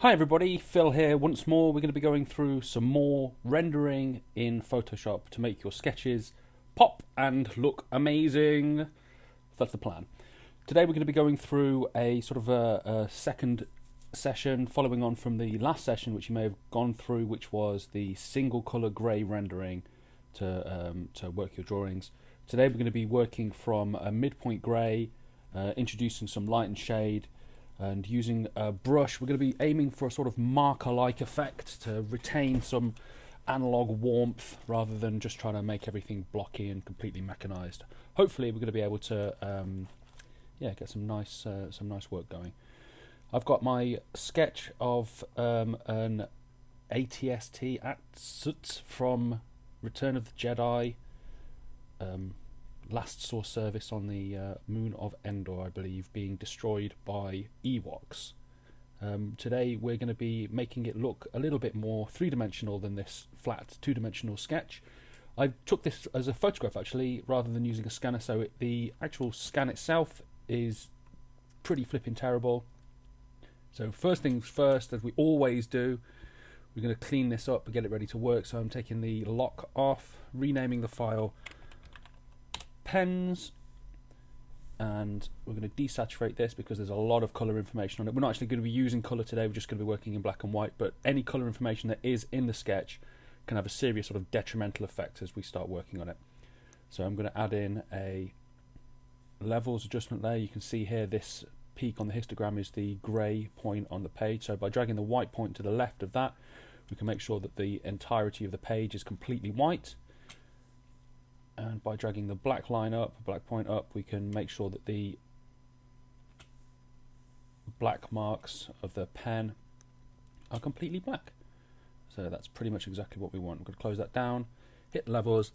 Hi everybody, Phil here once more. We're going to be going through some more rendering in Photoshop to make your sketches pop and look amazing. That's the plan. Today we're going to be going through a sort of a second session following on from the last session which you may have gone through, which was the single color grey rendering to work your drawings. Today we're going to be working from a midpoint grey, introducing some light and shade, and using a brush. We're going to be aiming for a sort of marker-like effect to retain some analog warmth rather than just trying to make everything blocky and completely mechanized. Hopefully we're going to be able to get some nice work going. I've got my sketch of an ATST from Return of the Jedi, last source service on the moon of Endor, I believe, being destroyed by Ewoks. Today we're going to be making it look a little bit more three-dimensional than this flat two-dimensional sketch. I took this as a photograph actually rather than using a scanner, so the actual scan itself is pretty flipping terrible. So first things first, as we always do, we're going to clean this up and get it ready to work. So I'm taking the lock off, renaming the file pens, and we're going to desaturate this because there's a lot of color information on it. We're not actually going to be using color today, we're just going to be working in black and white, but any color information that is in the sketch can have a serious sort of detrimental effect as we start working on it. So I'm going to add in a levels adjustment layer. You can see here this peak on the histogram is the grey point on the page, so by dragging the white point to the left of that we can make sure that the entirety of the page is completely white. And by dragging the black line up, black point up, we can make sure that the black marks of the pen are completely black. So that's pretty much exactly what we want. We're going to close that down, hit levels,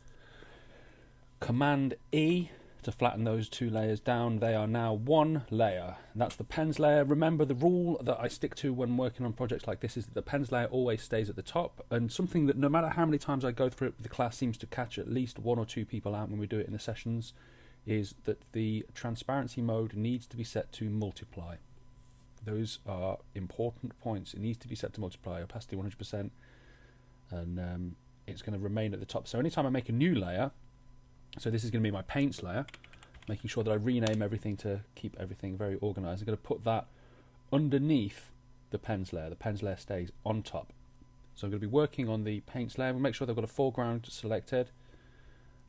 Command E to flatten those two layers down. They are now one layer, and that's the pens layer. Remember, the rule that I stick to when working on projects like this is that the pens layer always stays at the top, and something that no matter how many times I go through it with the class seems to catch at least one or two people out when we do it in the sessions, is that the transparency mode needs to be set to multiply. Those are important points. It needs to be set to multiply, opacity 100%, and it's going to remain at the top. So anytime I make a new layer, so this is going to be my paints layer, making sure that I rename everything to keep everything very organized. I'm going to put that underneath the pens layer. The pens layer stays on top. So I'm going to be working on the paints layer. We'll make sure they've got a foreground selected.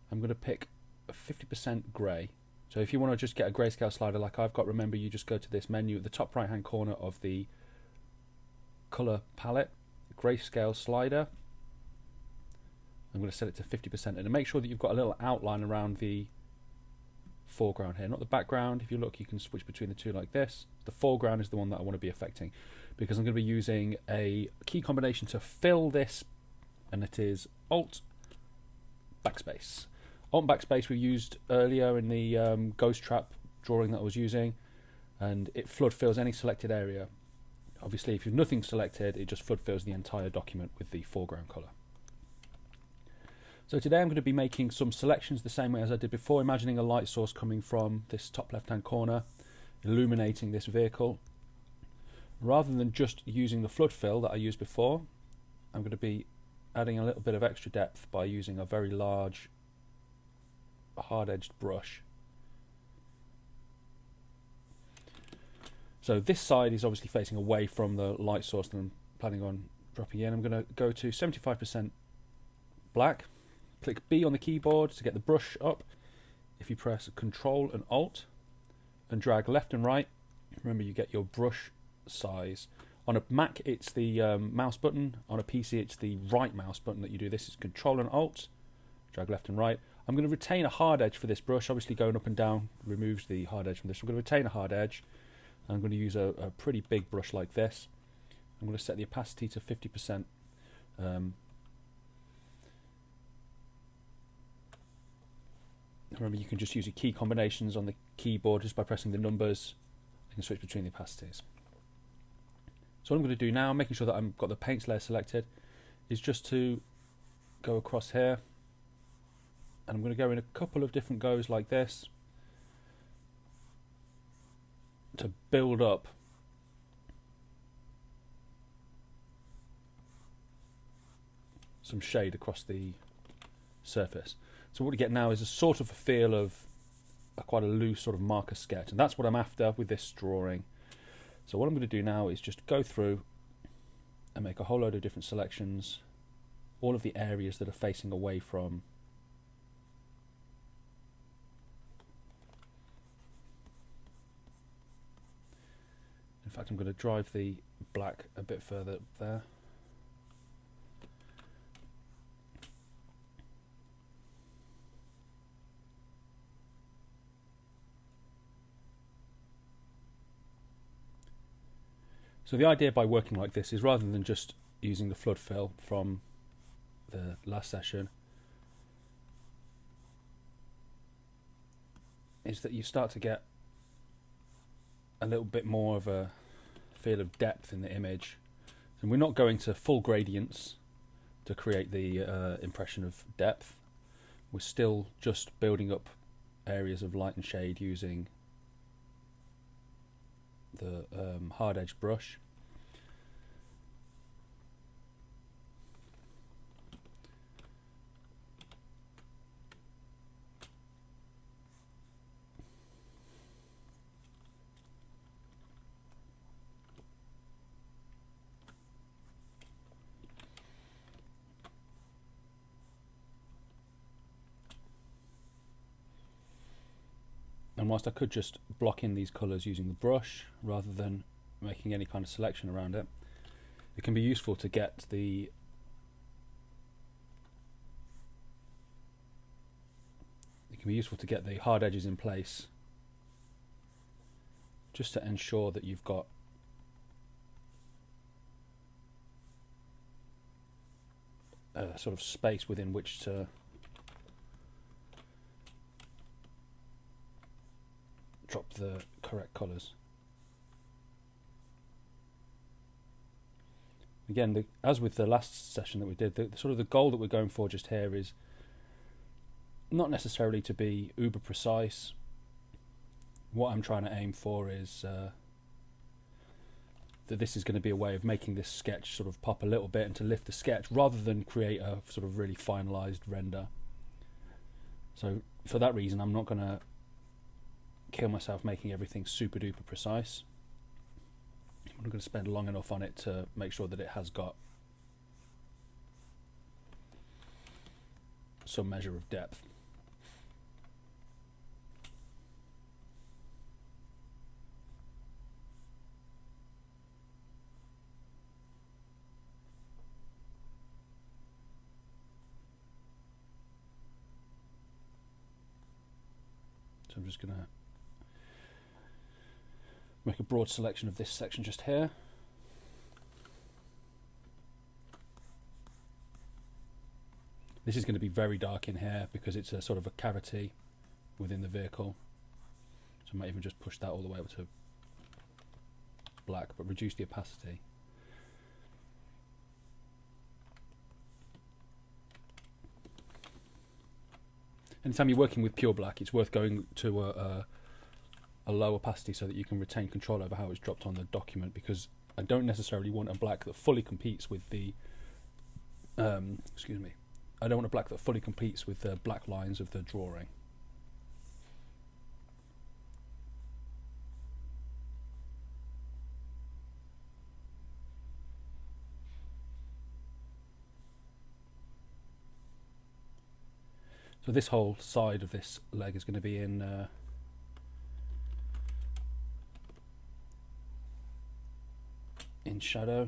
I'm going to pick a 50% grey. So if you want to just get a grayscale slider like I've got, remember you just go to this menu at the top right hand corner of the color palette, grayscale slider. I'm going to set it to 50%, and make sure that you've got a little outline around the foreground here, not the background. If you look, you can switch between the two like this. The foreground is the one that I want to be affecting because I'm going to be using a key combination to fill this, and it is Alt backspace. Alt backspace we used earlier in the ghost trap drawing that I was using, and it flood fills any selected area. Obviously if you've nothing selected, it just flood fills the entire document with the foreground color. So today I'm going to be making some selections the same way as I did before, imagining a light source coming from this top left hand corner, illuminating this vehicle. Rather than just using the flood fill that I used before, I'm going to be adding a little bit of extra depth by using a very large hard-edged brush. So this side is obviously facing away from the light source that I'm planning on dropping in. I'm going to go to 75% black. Click B on the keyboard to get the brush up. If you press Control and Alt and drag left and right, remember you get your brush size. On a Mac it's the mouse button, on a PC it's the right mouse button that you do. This is Control and Alt, drag left and right. I'm going to retain a hard edge for this brush. Obviously going up and down removes the hard edge from this. I'm going to retain a hard edge. I'm going to use a pretty big brush like this. I'm going to set the opacity to 50%. Remember, you can just use your key combinations on the keyboard just by pressing the numbers. You can switch between the opacities. So what I'm going to do now, making sure that I've got the paints layer selected, is just to go across here, and I'm going to go in a couple of different goes like this to build up some shade across the surface. So what we get now is a sort of a feel of quite a loose sort of marker sketch, and that's what I'm after with this drawing. So what I'm going to do now is just go through and make a whole load of different selections, all of the areas that are facing away from in fact, I'm going to drive the black a bit further up there. So the idea by working like this is, rather than just using the flood fill from the last session, is that you start to get a little bit more of a feel of depth in the image. And we're not going to full gradients to create the impression of depth. We're still just building up areas of light and shade using the hard edge brush. And whilst I could just block in these colours using the brush rather than making any kind of selection around it, it can be useful to get the hard edges in place, just to ensure that you've got a sort of space within which to drop the correct colours. Again, as with the last session that we did, the sort of the goal that we're going for just here is not necessarily to be uber precise. What I'm trying to aim for is that this is going to be a way of making this sketch sort of pop a little bit and to lift the sketch rather than create a sort of really finalised render. So for that reason, I'm not going to kill myself making everything super duper precise. I'm not going to spend long enough on it to make sure that it has got some measure of depth. So I'm just going to make a broad selection of this section just here. This is going to be very dark in here because it's a sort of a cavity within the vehicle. So I might even just push that all the way up to black, but reduce the opacity. Anytime you're working with pure black, it's worth going to a low opacity so that you can retain control over how it's dropped on the document, because I don't necessarily want a black that fully competes with the I don't want a black that fully competes with the black lines of the drawing. So this whole side of this leg is going to be in shadow.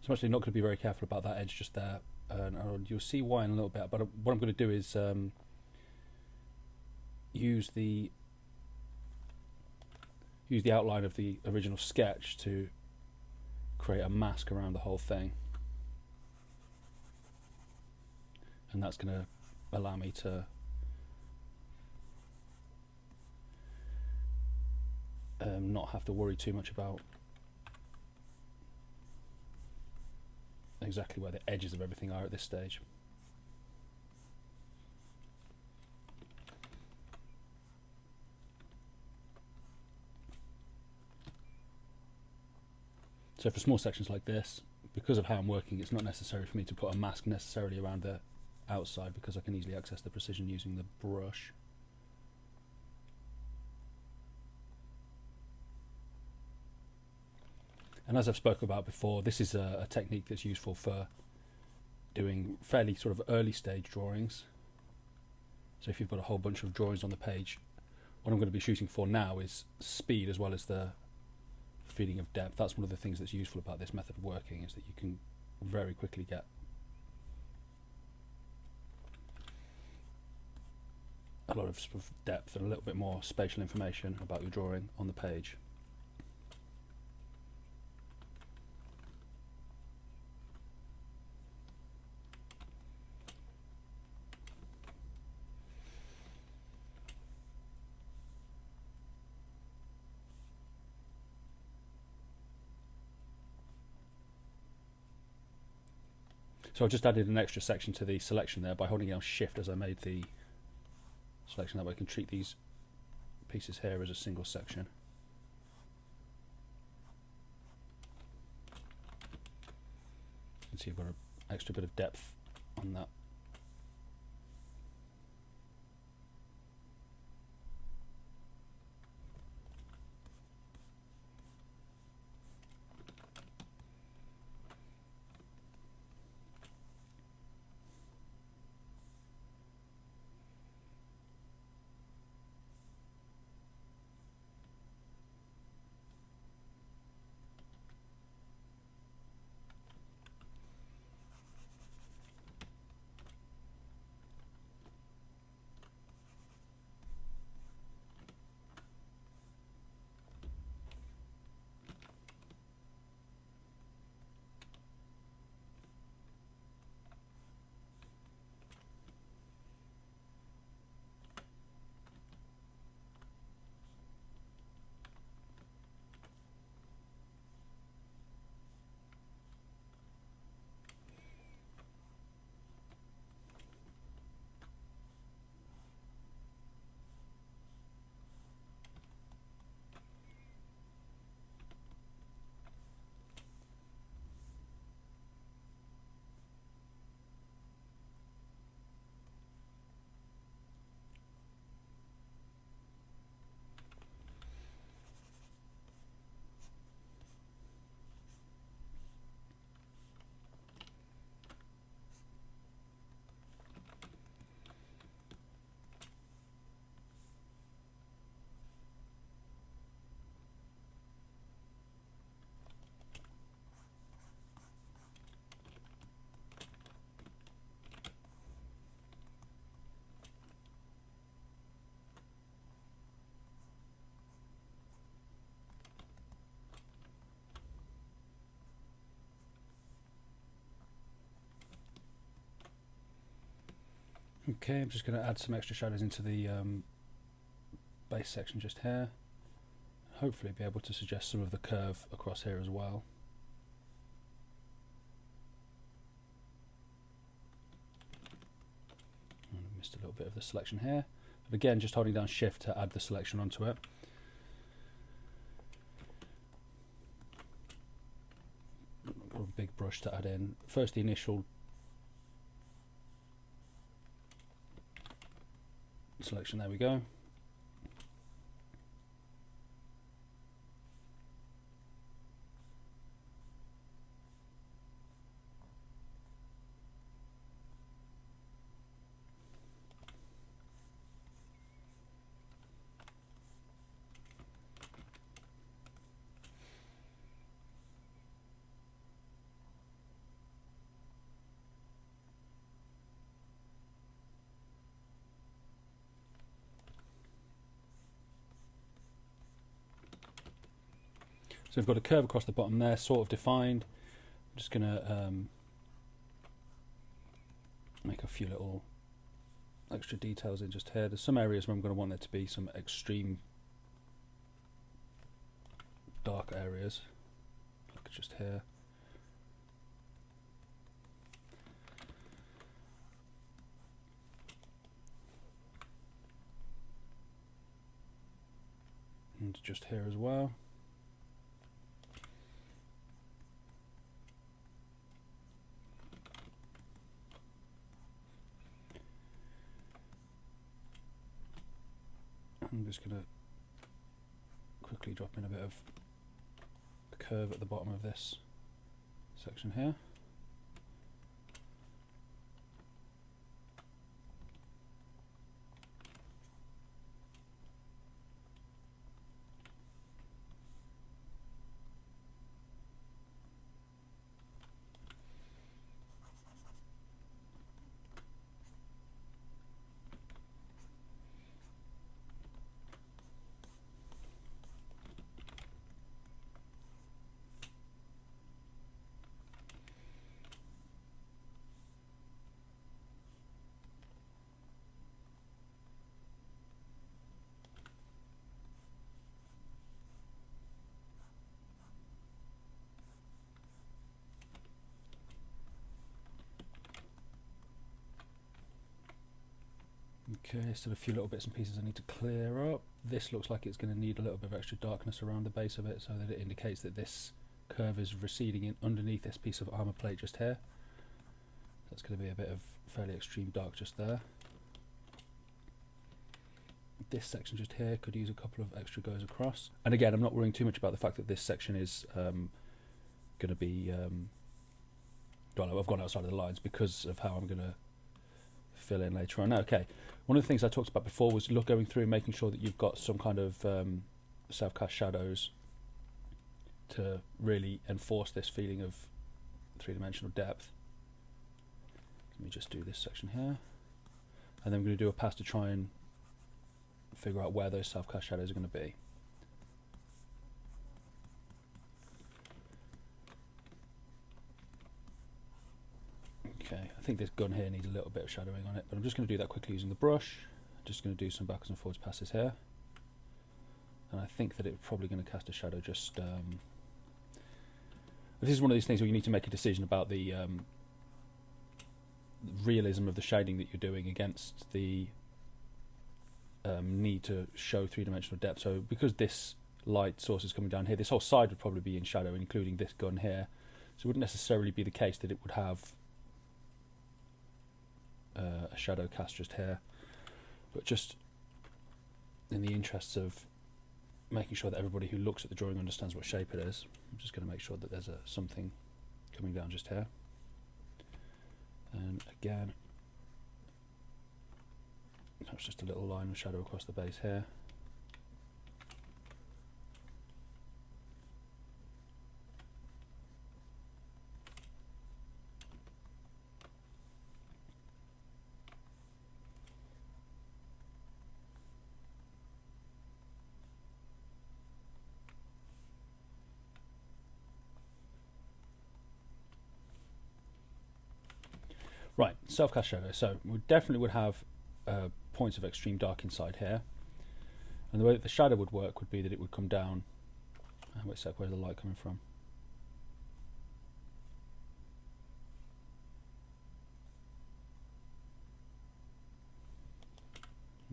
So I'm actually not going to be very careful about that edge just there, and you'll see why in a little bit. But what I'm going to do is use the outline of the original sketch to create a mask around the whole thing, and that's going to allow me to not have to worry too much about exactly where the edges of everything are at this stage. So for small sections like this, because of how I'm working, it's not necessary for me to put a mask necessarily around the outside, because I can easily access the precision using the brush. And as I've spoken about before, this is a technique that's useful for doing fairly sort of early stage drawings. So if you've got a whole bunch of drawings on the page, what I'm going to be shooting for now is speed as well as the feeling of depth. That's one of the things that's useful about this method of working, is that you can very quickly get a lot of sort of depth and a little bit more spatial information about your drawing on the page. So I just added an extra section to the selection there by holding down Shift as I made the selection. That way I can treat these pieces here as a single section. You can see I've got an extra bit of depth on that. Okay, I'm just going to add some extra shadows into the base section just here. Hopefully be able to suggest some of the curve across here as well. I missed a little bit of the selection here. But again, just holding down Shift to add the selection onto it. Got a big brush to add in. First the initial selection, there we go. So we've got a curve across the bottom there, sort of defined. I'm just going to make a few little extra details in just here. There's some areas where I'm going to want there to be some extreme dark areas, like just here. And just here as well. I'm just going to quickly drop in a bit of a curve at the bottom of this section here. Okay, still a few little bits and pieces I need to clear up. This looks like it's going to need a little bit of extra darkness around the base of it, so that it indicates that this curve is receding in underneath this piece of armor plate just here. That's going to be a bit of fairly extreme dark just there. This section just here could use a couple of extra goes across. And again, I'm not worrying too much about the fact that this section is going to be... well, I've gone outside of the lines because of how I'm going to fill in later on. Okay, one of the things I talked about before was going through and making sure that you've got some kind of self-cast shadows to really enforce this feeling of three-dimensional depth. Let me just do this section here, and then I'm going to do a pass to try and figure out where those self-cast shadows are going to be. Okay, I think this gun here needs a little bit of shadowing on it, but I'm just going to do that quickly using the brush. Just going to do some backwards and forwards passes here, and I think that it's probably going to cast a shadow just... this is one of these things where you need to make a decision about the realism of the shading that you're doing against the need to show three-dimensional depth. So because this light source is coming down here, this whole side would probably be in shadow, including this gun here. So it wouldn't necessarily be the case that it would have a shadow cast just here, but just in the interests of making sure that everybody who looks at the drawing understands what shape it is, I'm just going to make sure that there's something coming down just here. And again, that's just a little line of shadow across the base here. Right, self-cast shadow. So we definitely would have points of extreme dark inside here. And the way that the shadow would work would be that it would come down. Wait a sec, where's the light coming from?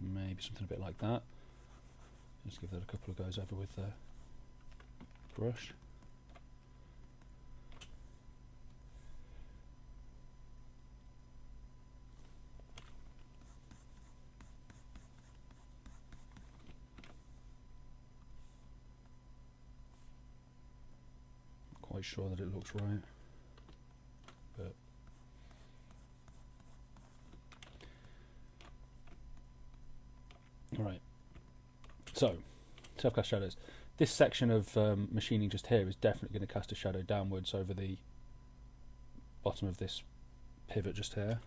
Maybe something a bit like that. Just give that a couple of goes over with the brush. Quite sure that it looks right, but all right. So self-cast shadows. This section of machining just here is definitely going to cast a shadow downwards over the bottom of this pivot just here.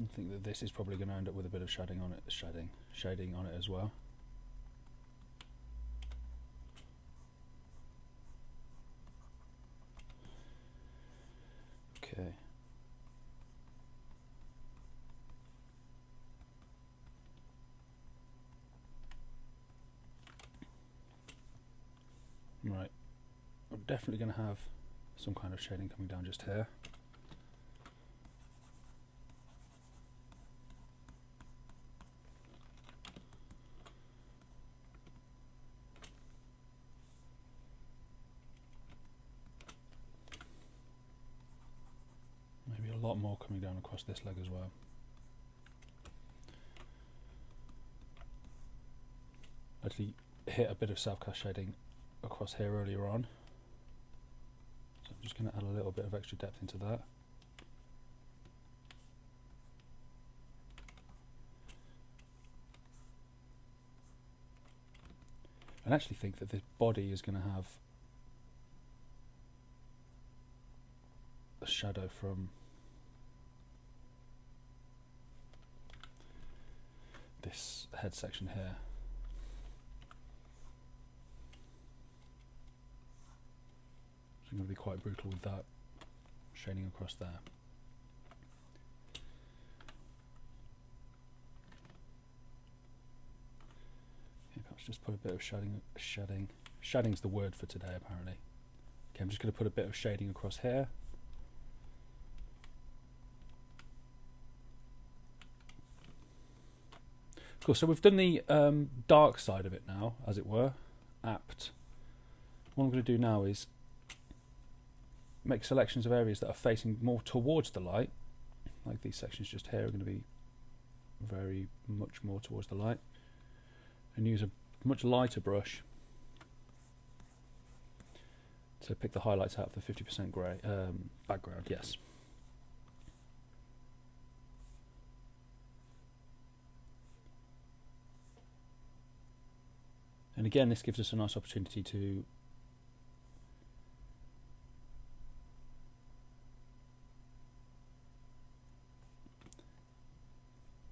I think that this is probably going to end up with a bit of shading on it, shading on it as well. Okay. Right. We're definitely going to have some kind of shading coming down just here. lot more coming down across this leg as well. Actually hit a bit of self-cast shading across here earlier on, so I'm just going to add a little bit of extra depth into that. I actually think that this body is going to have a shadow from this head section here. So I'm going to be quite brutal with that shading across there. Perhaps just put a bit of shading. Shading's the word for today, apparently. Okay, I'm just going to put a bit of shading across here. Cool, so we've done the dark side of it now, as it were, apt. What I'm going to do now is make selections of areas that are facing more towards the light, like these sections just here are going to be very much more towards the light, and use a much lighter brush to pick the highlights out of the 50% grey background, yes. And again, this gives us a nice opportunity to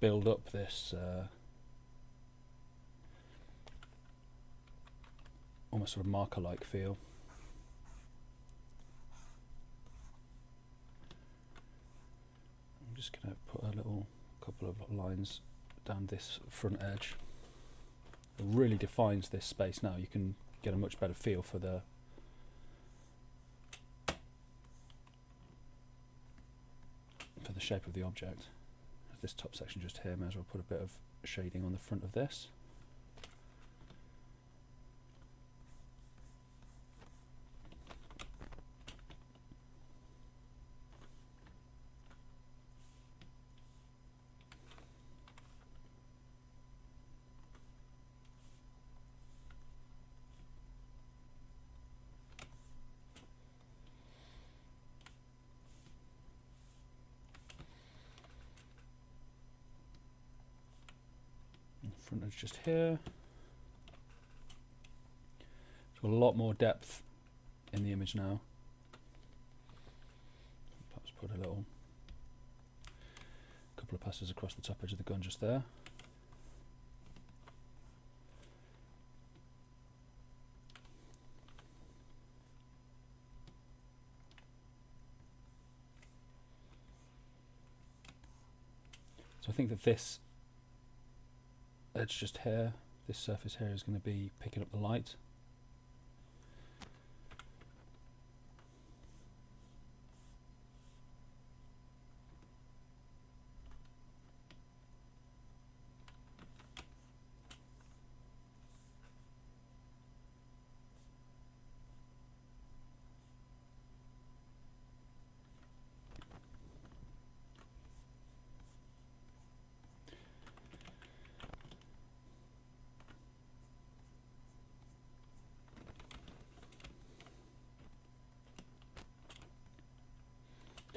build up this almost sort of marker-like feel. I'm just going to put a couple of lines down this front edge. It really defines this space now. You can get a much better feel for the shape of the object. This top section just here, may as well put a bit of shading on the front of this. Front edge just here. So a lot more depth in the image now. Perhaps put a couple of passes across the top edge of the gun just there. So I think that this edge just here, this surface here is going to be picking up the light.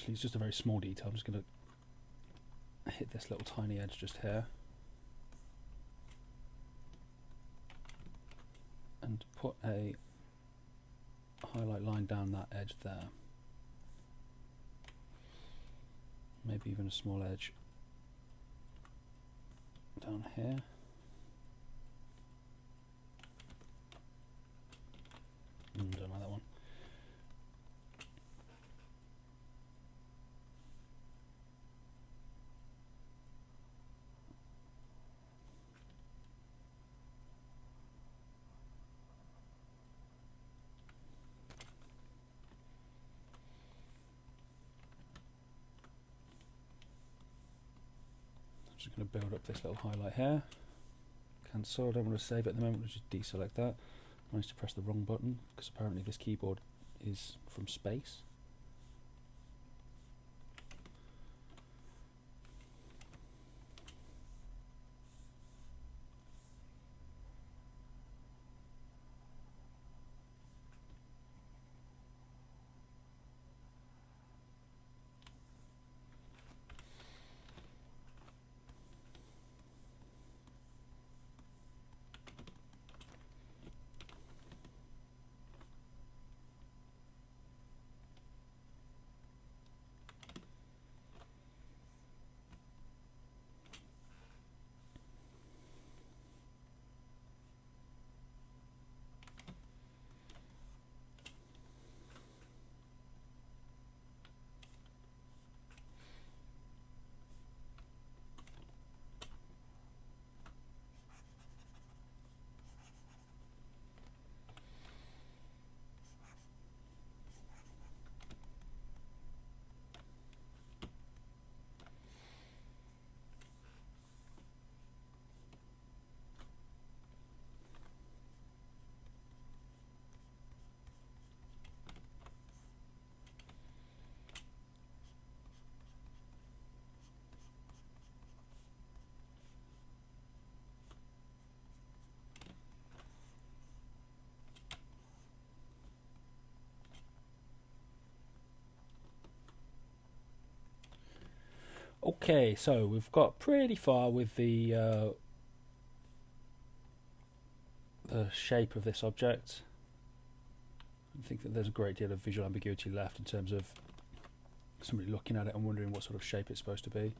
It's just a very small detail. I'm just going to hit this little tiny edge just here and put a highlight line down that edge there. Maybe even a small edge down here. Don't like that one. Just going to build up this little highlight here. Cancel, I don't want to save it at the moment, we'll just deselect that. I managed to press the wrong button because apparently this keyboard is from space. Okay, so we've got pretty far with the shape of this object. I think that there's a great deal of visual ambiguity left in terms of somebody looking at it and wondering what sort of shape it's supposed to be.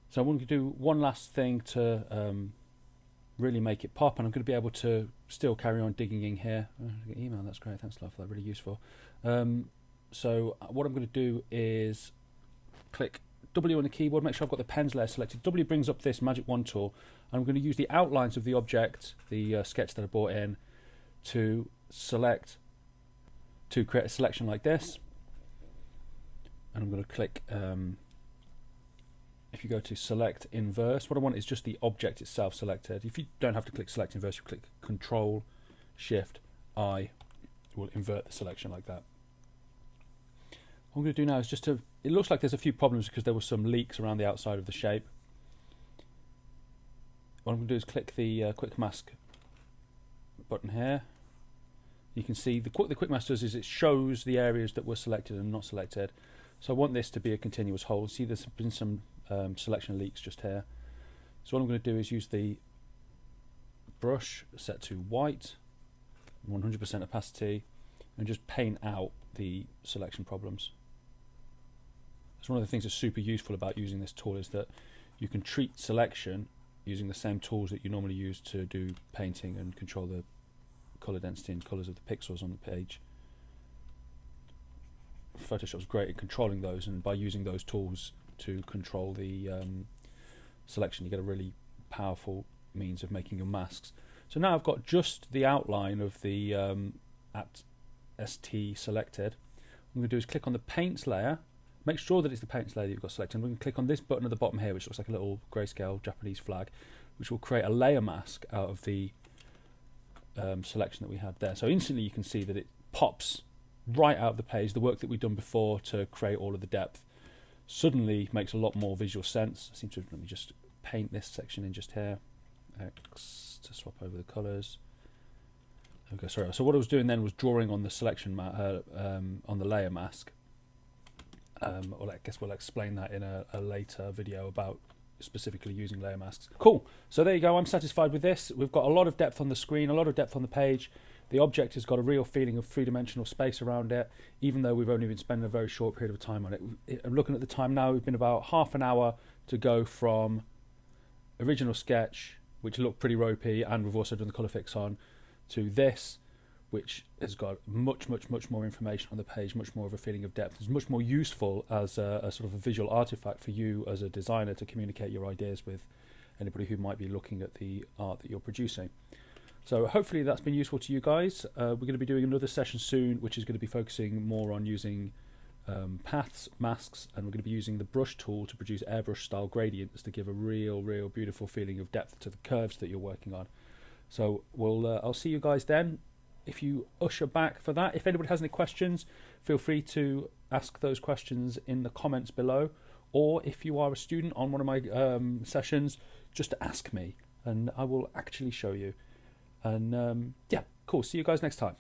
So I'm going to do one last thing to really make it pop, and I'm going to be able to still carry on digging in here. Email, that's great, thanks a lot for that, really useful. So what I'm going to do is click W on the keyboard, make sure I've got the pens layer selected. W brings up this magic wand tool, and I'm going to use the outlines of the object, the sketch that I brought in, to create a selection like this. And I'm going to click, if you go to select inverse, what I want is just the object itself selected. If you don't have to click select inverse, you click Control Shift I, it will invert the selection like that. What I'm going to do now is just to, it looks like there's a few problems because there were some leaks around the outside of the shape. What I'm going to do is click the quick mask button here. You can see the quick mask does is it shows the areas that were selected and not selected. So I want this to be a continuous whole. See, there's been some selection leaks just here. So what I'm going to do is use the brush set to white, 100% opacity, and just paint out the selection problems. So one of the things that's super useful about using this tool is that you can treat selection using the same tools that you normally use to do painting and control the color density and colors of the pixels on the page. Photoshop's great at controlling those, and by using those tools to control the selection, you get a really powerful means of making your masks. So now I've got just the outline of the at ST selected. What I'm going to do is click on the paints layer. Make sure that it's the paints layer that you've got selected. I'm going to click on this button at the bottom here, which looks like a little grayscale Japanese flag, which will create a layer mask out of the selection that we had there. So instantly you can see that it pops right out of the page. The work that we've done before to create all of the depth suddenly makes a lot more visual sense. I seem to, let me just paint this section in just here. X to swap over the colours. Okay, sorry. So what I was doing then was drawing on the selection on the layer mask. Well, I guess we'll explain that in a later video about specifically using layer masks. Cool. So there you go. I'm satisfied with this. We've got a lot of depth on the screen, a lot of depth on the page. The object has got a real feeling of three-dimensional space around it, even though we've only been spending a very short period of time on it. I'm looking at the time now. We've been about half an hour to go from original sketch, which looked pretty ropey, and we've also done the colour fix on, to this, which has got much more information on the page, much more of a feeling of depth. It's much more useful as a sort of a visual artifact for you as a designer to communicate your ideas with anybody who might be looking at the art that you're producing. So hopefully that's been useful to you guys. We're going to be doing another session soon, which is going to be focusing more on using paths, masks, and we're going to be using the brush tool to produce airbrush style gradients to give a real beautiful feeling of depth to the curves that you're working on. So I'll see you guys then. If you usher back for that, if anybody has any questions, feel free to ask those questions in the comments below, or if you are a student on one of my sessions, just ask me and I will actually show you. And yeah, cool. See you guys next time.